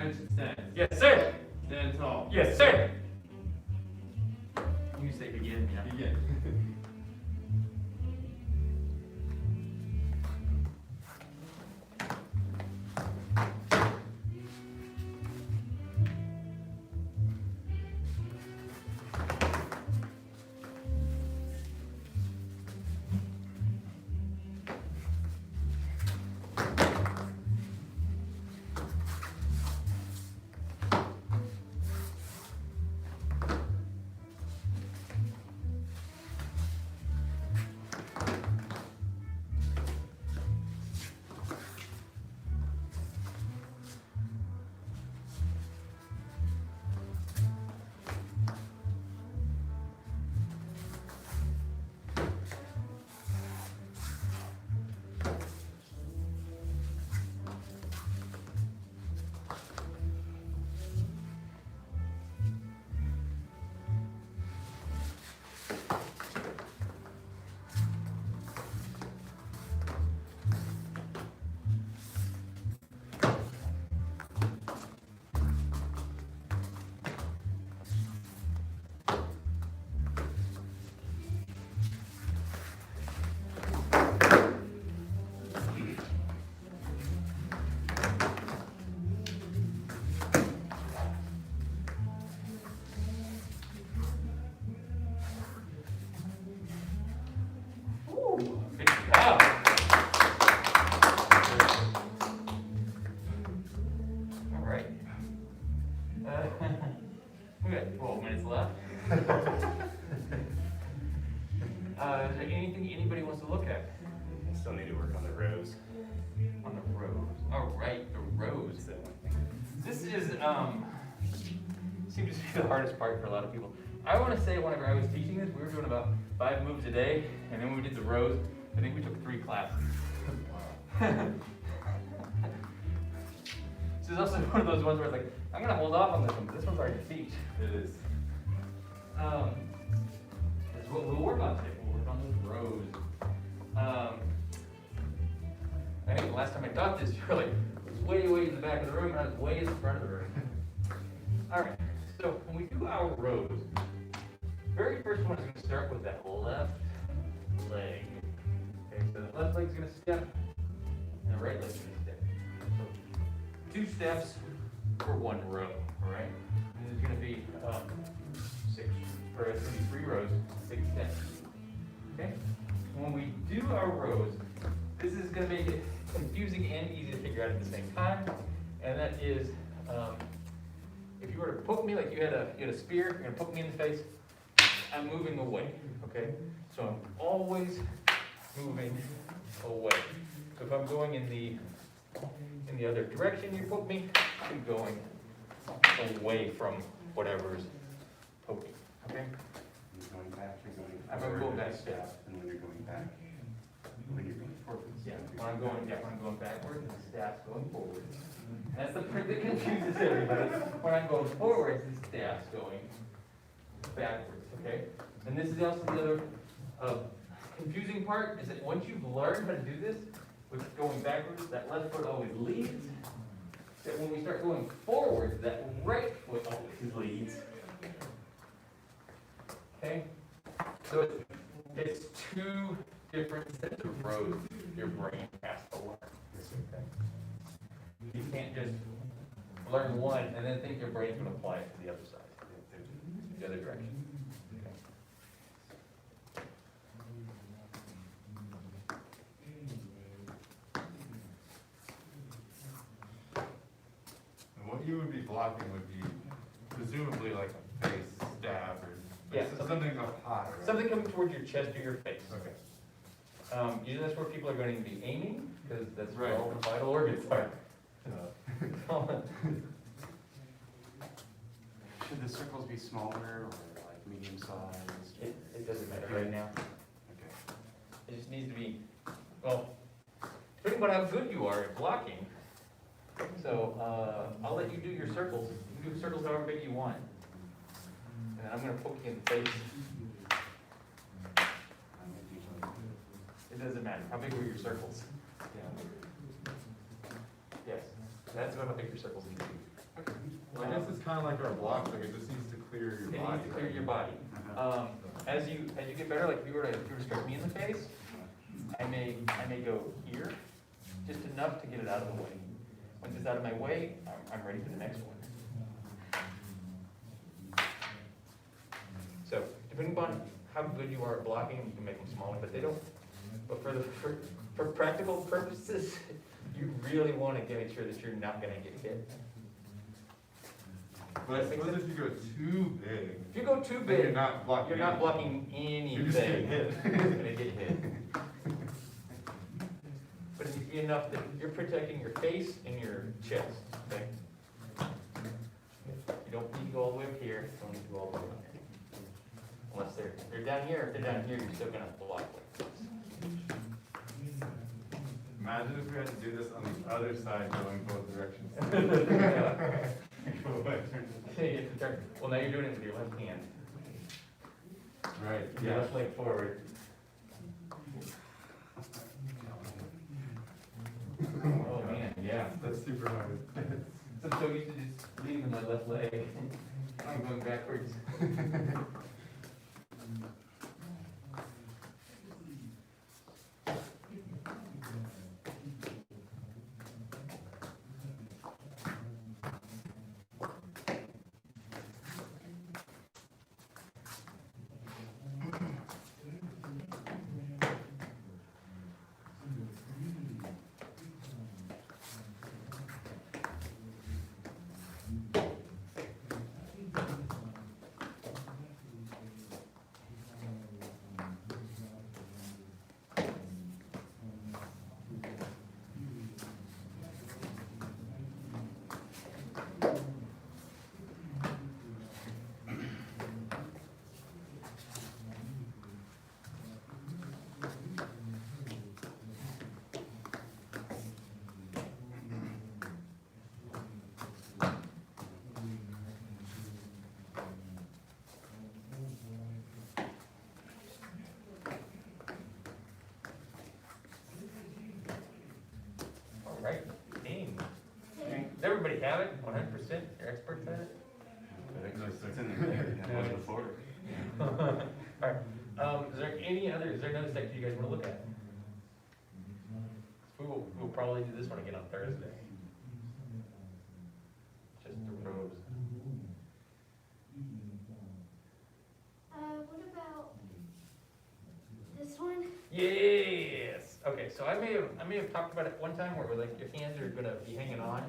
Attention, stand. Yes, sir. Stand tall. Yes, sir. You say begin, yeah. Begin. Good job. All right. We got 12 minutes left. Is there anything anybody wants to look at? I still need to work on the rows. On the rows. All right, the rows. So, This is seems to be the hardest part for a lot of people. I want to say whenever I was teaching this, we were doing about 5 moves a day, and then when we did the rows, I think we took 3 classes. This is also one of those ones where it's like, I'm gonna hold off on this one, but this one's hard to teach. It is. That's what we'll work on today. We'll work on those rows. I think the last time I taught this, you were like way in the back of the room, and I was way in the front of the room. All right, so when we do our rows, very first one is going to start with that left leg. Okay, so the left leg's going to step, and the right leg's going to step. So 2 steps for 1 row, all right? And there's going to be 3 rows, 6 steps. Okay? When we do our rows, this is going to make it confusing and easy to figure out at the same time, and that is, if you were to poke me like you had a spear, you're going to poke me in the face, I'm moving away, okay? So I'm always moving away. So if I'm going in the other direction you poke me, I'm going away from whatever's poking, okay? you're going back, you're going I'm gonna go forward, back. step, and when you're going back, when you're going forward. Yeah, when I'm going backwards, the staff's going forward. That's the part that confuses everybody. When I'm going forwards, the staff's going backwards, okay? And this is also the other confusing part, is that once you've learned how to do this, with going backwards, that left foot always leads. That when we start going forward, that right foot always leads. Okay? So it's 2 different sets of rows your brain has to learn. Okay? You can't just learn one and then think your brain's going to apply it to the other side, the other direction. And what you would be blocking would be presumably like a face stab or Yeah, something up high. Right? Something coming towards your chest or your face. Okay. Usually that's where people are going to be aiming, because that's where Right. all the vital organs are. Should the circles be smaller or like medium sized? It doesn't matter right now. Okay. It just needs to be, well, depending on how good you are at blocking. So I'll let you do your circles. You can do circles however big you want. And I'm going to poke you in the face. It doesn't matter. How big were your circles? Yeah. Yes. That's about how big your circles need to be. Well, I guess it's kind of like our blocks, like it just needs to clear your It body. needs to clear your body. As you get better, like if you were to strike me in the face, I may go here, just enough to get it out of the way. Once it's out of my way, I'm ready for the next one. So, depending upon how good you are at blocking, you can make them smaller, but they don't. But for practical purposes, you really want to make sure that you're not going to get hit. But I suppose if you go too big, If you go too then big, you're not blocking. you're not blocking anything. You're just getting hit. You're just gonna get hit. But it needs to be enough that you're protecting your face and your chest, okay? You don't need to go all the way up here, you don't need to go all the way up here. Unless they're down here, if they're down here, you're still gonna block like this. Imagine if we had to do this on the other side going both directions. Well, now you're doing it with your left hand. Right, Your yeah. left leg forward. Oh, man, yeah. That's super hard. I'm so used to just leaving my left leg. I'm going backwards. Right, team. Does everybody have it? 100%? You're experts at it? It's in there, that was before. Alright, is there another section you guys want to look at? We'll probably do this one again on Thursday. Just the rows. What about this one? Yes. Okay, so I may have talked about it one time where like your hands are gonna be hanging on.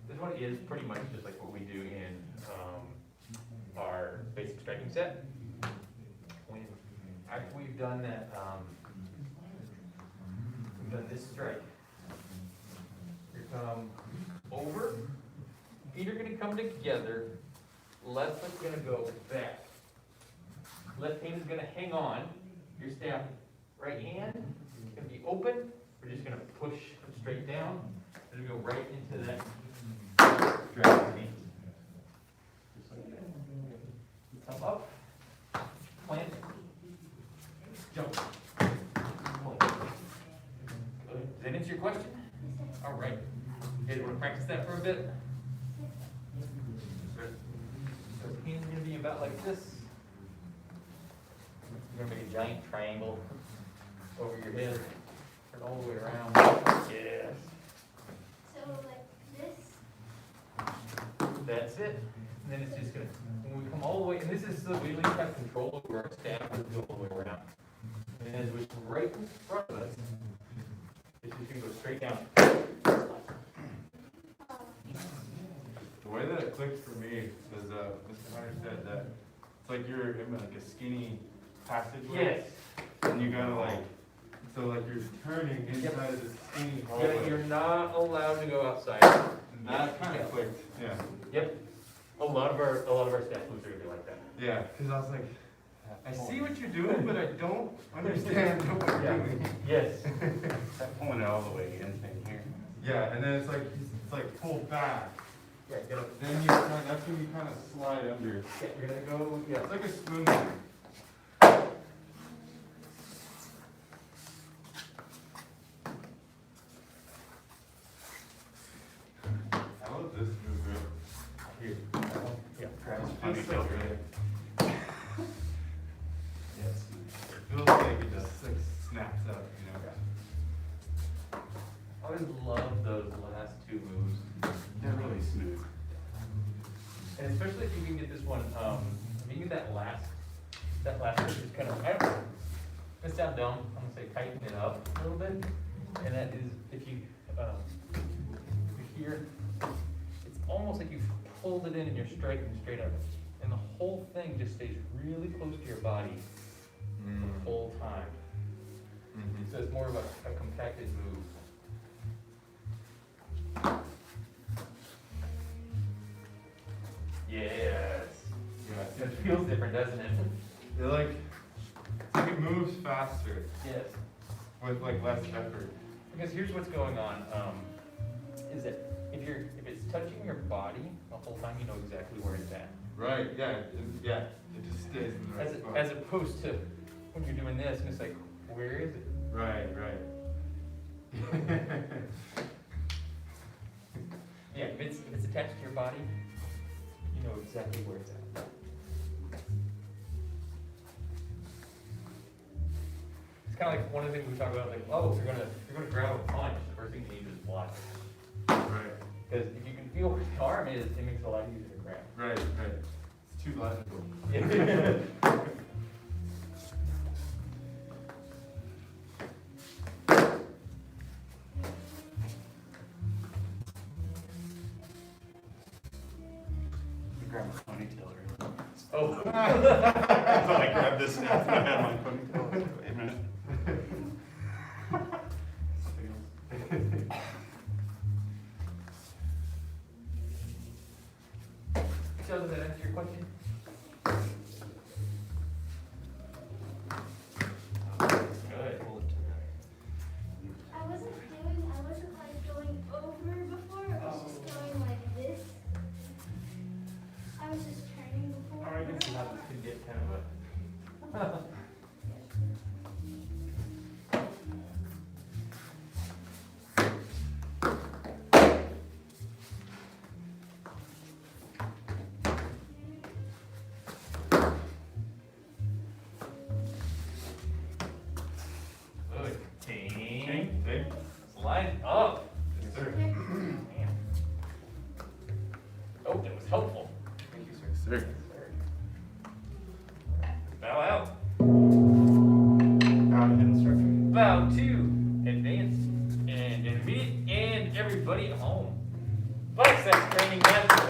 This one is pretty much just like what we do in our basic striking set. After we've done that, we've done this strike. You come over, feet are gonna come together, left foot's gonna go back. Left hand is gonna hang on your staff. Right hand is gonna be open, we're just gonna push straight down, and go right into that dragon hand. Come up, plant, jump. Point. Does that answer your question? All right. You guys wanna practice that for a bit? So the hand's gonna be about like this. You're gonna make a giant triangle over your head, turn all the way around. Yes. So like this? That's it. And then it's just gonna, when we come all the way, and this is so we at least have control over our staff as we go all the way around. And as we come right in front of us, it's just gonna go straight down. The way that it clicked for me is, Mr. Hunter said that it's like you're in like a skinny passageway. Yes. And you gotta like, so like you're turning inside of this skinny Yeah, hallway. you're not allowed to go outside. And that kind of clicked, yeah. Yep. A lot of our staff moves are gonna be like that. Yeah, because I was like, I see what you're doing, but I don't understand what you're Yeah. doing. Yes. That pulling it all the way in here. Yeah, and then it's like pulled back. Yeah, you gotta, Then that's when you kind of slide under. yeah, you're gonna go, yeah. It's like a spoon. How about this move? Feels so ponytail. good. Yes. Feels like it just like snaps up, you know? I always love those last two moves. They're really smooth. And especially if you can get this one, if you get that last move, just kind of, I don't know, it's sound dumb, I'm gonna say tighten it up a little bit. And that is, if you hear, it's almost like you've pulled it in and you're striking straight up. And the whole thing just stays really close to your body the whole time. Mhm. So it's more of a compacted move. Yes. Yeah, It feels different, doesn't it? it's like it moves faster Yes. with like less effort. Because here's what's going on, is that if it's touching your body the whole time, you know exactly where it's at. Right, yeah, it just stays in the right spot. As opposed to when you're doing this and it's like, where is it? Right. Yeah, if it's attached to your body, you know exactly where it's at. It's kind of like one of the things we talk about, like, oh, if you're gonna grab a punch, the first thing you need is block. Right, Because if you can feel where the arm is, it makes it a lot easier to grab. right. It's too logical. You grab my ponytail earlier. Oh. I thought I grabbed this stuff and I had my ponytail. Wait a minute. So does that answer your question? Good. I wasn't like going over before, I was just going like this. I was just turning before. All right, I can see how this could get kind of a. Good. Ting. Hey, Line up. yes, sir. Man. Oh, that was helpful. Thank you, sir. Sir. Bow out. Head Instructor. Bow to advance and intermediate and everybody at home. Bicep training, master